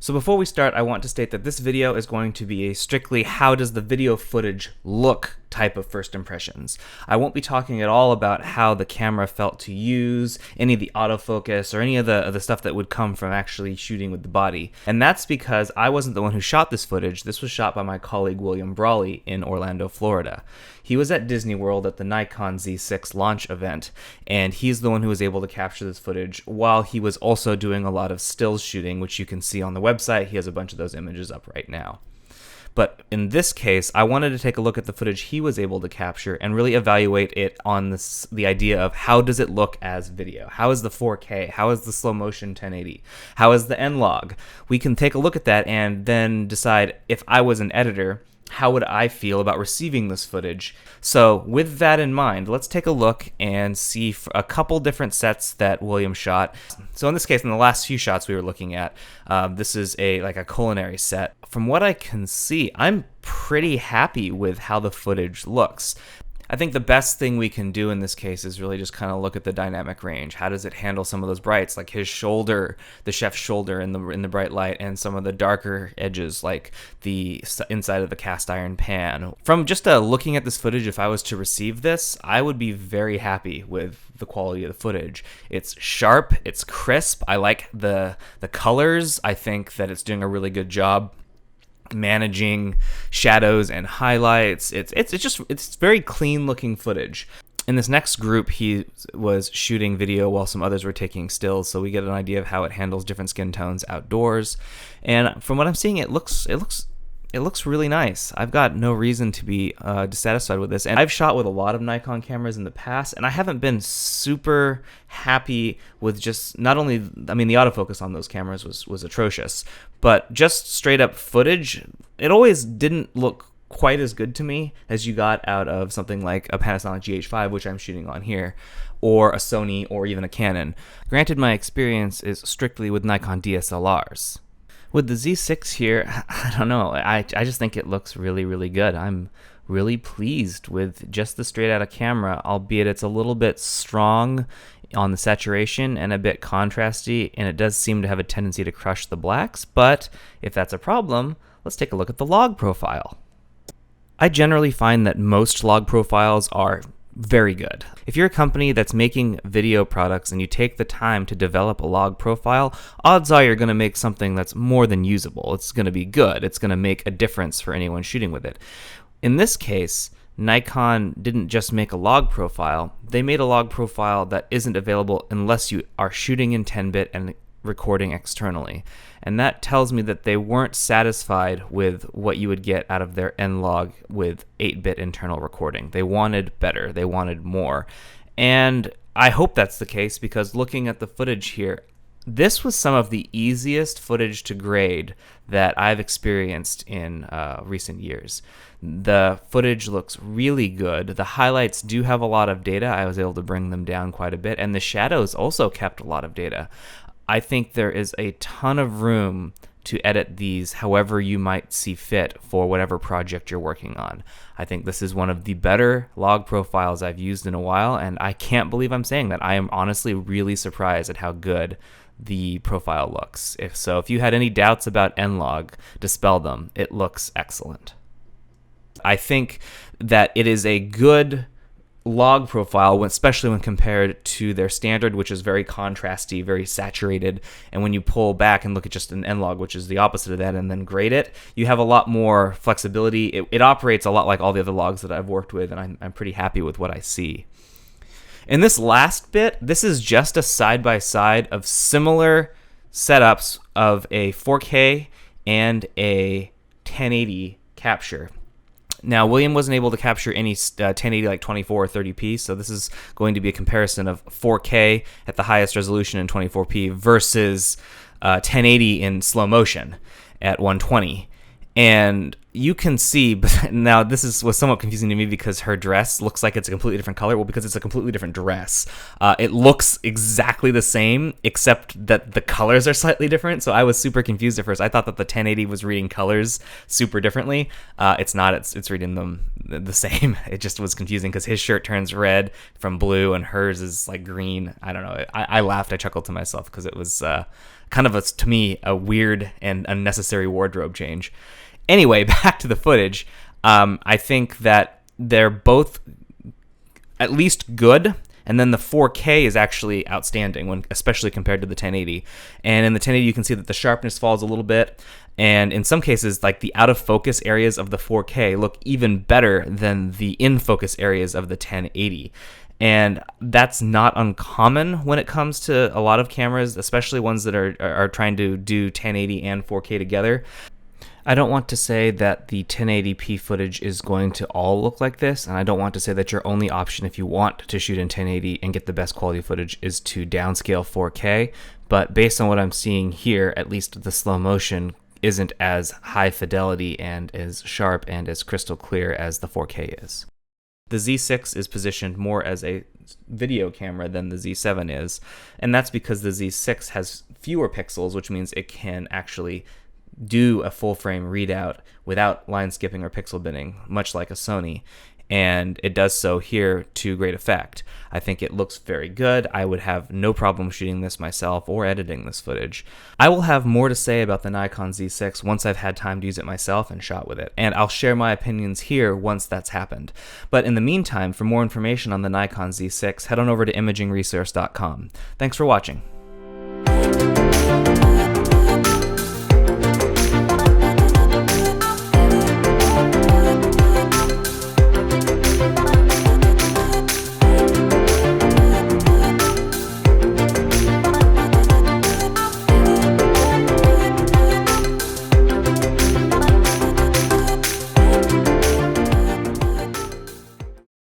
So before we start, I want to state that this video is going to be a strictly how does the video footage look type of first impressions. I won't be talking at all about how the camera felt to use, any of the autofocus, or any of the stuff that would come from actually shooting with the body. And that's because I wasn't the one who shot this footage. This was shot by my colleague William Brawley in Orlando, Florida. He was at Disney World at the Nikon Z6 launch event, and he's the one who was able to capture this footage while he was also doing a lot of stills shooting, which you can see on the website. He has a bunch of those images up right now. But in this case, I wanted to take a look at the footage he was able to capture and really evaluate it on the idea of how does it look as video? How is the 4K? How is the slow motion 1080? How is the N-Log? We can take a look at that and then decide, if I was an editor, how would I feel about receiving this footage? So with that in mind, let's take a look and see a couple different sets that William shot. So in this case, in the last few shots we were looking at, this is like a culinary set. From what I can see, I'm pretty happy with how the footage looks. I think the best thing we can do in this case is really just kind of look at the dynamic range. How does it handle some of those brights, like his shoulder, the chef's shoulder in the bright light, and some of the darker edges, like the inside of the cast iron pan. From just looking at this footage, if I was to receive this, I would be very happy with the quality of the footage. It's sharp, it's crisp. I like the colors. I think that it's doing a really good job managing shadows and highlights. It's very clean looking footage. In this next group, he was shooting video while some others were taking stills, so we get an idea of how it handles different skin tones outdoors. And from what I'm seeing, it looks really nice. I've got no reason to be dissatisfied with this. And I've shot with a lot of Nikon cameras in the past, and I haven't been super happy with just not only, I mean, the autofocus on those cameras was atrocious, but just straight up footage, it always didn't look quite as good to me as you got out of something like a Panasonic GH5, which I'm shooting on here, or a Sony, or even a Canon. Granted, my experience is strictly with Nikon DSLRs. With the Z6 here, I don't know, I just think it looks really, really good. I'm really pleased with just the straight out of camera, albeit it's a little bit strong on the saturation and a bit contrasty, and it does seem to have a tendency to crush the blacks, but if that's a problem, let's take a look at the log profile. I generally find that most log profiles are very good. If you're a company that's making video products and you take the time to develop a log profile, odds are you're going to make something that's more than usable. It's going to be good. It's going to make a difference for anyone shooting with it. In this case, Nikon didn't just make a log profile. They made a log profile that isn't available unless you are shooting in 10-bit and recording externally. And that tells me that they weren't satisfied with what you would get out of their N-Log with 8-bit internal recording. They wanted better. They wanted more. And I hope that's the case, because looking at the footage here, this was some of the easiest footage to grade that I've experienced in recent years. The footage looks really good. The highlights do have a lot of data. I was able to bring them down quite a bit. And the shadows also kept a lot of data. I think there is a ton of room to edit these however you might see fit for whatever project you're working on. I think this is one of the better log profiles I've used in a while, and I can't believe I'm saying that. I am honestly really surprised at how good the profile looks. If you had any doubts about N-Log, dispel them. It looks excellent. I think that it is a good log profile, especially when compared to their standard, which is very contrasty, very saturated. And when you pull back and look at just an N-Log, which is the opposite of that, and then grade it, you have a lot more flexibility. It operates a lot like all the other logs that I've worked with, and I'm pretty happy with what I see. In this last bit, this is just a side-by-side of similar setups of a 4K and a 1080 capture. Now, William wasn't able to capture any 1080 like 24 or 30p, so this is going to be a comparison of 4K at the highest resolution in 24p versus 1080 in slow motion at 120. And you can see, but now was somewhat confusing to me because her dress looks like it's a completely different color. Well, because it's a completely different dress. It looks exactly the same, except that the colors are slightly different. So I was super confused at first. I thought that the 1080 was reading colors super differently. It's not. It's reading them the same. It just was confusing because his shirt turns red from blue and hers is like green. I don't know. I laughed. I chuckled to myself because it was kind of, to me, a weird and unnecessary wardrobe change. Anyway, back to the footage. I think that they're both at least good, and then the 4K is actually outstanding, especially compared to the 1080. And in the 1080, you can see that the sharpness falls a little bit, and in some cases, like the out of focus areas of the 4K look even better than the in focus areas of the 1080. And that's not uncommon when it comes to a lot of cameras, especially ones that are trying to do 1080 and 4K together. I don't want to say that the 1080p footage is going to all look like this, and I don't want to say that your only option if you want to shoot in 1080 and get the best quality footage is to downscale 4K, but based on what I'm seeing here, at least the slow motion isn't as high fidelity and as sharp and as crystal clear as the 4K is. The Z6 is positioned more as a video camera than the Z7 is, and that's because the Z6 has fewer pixels, which means it can actually do a full frame readout without line skipping or pixel binning, much like a Sony, and it does so here to great effect. I think it looks very good. I would have no problem shooting this myself or editing this footage. I will have more to say about the Nikon Z6 once I've had time to use it myself and shot with it, and I'll share my opinions here once that's happened. But in the meantime, for more information on the Nikon Z6, head on over to imagingresource.com. Thanks for watching.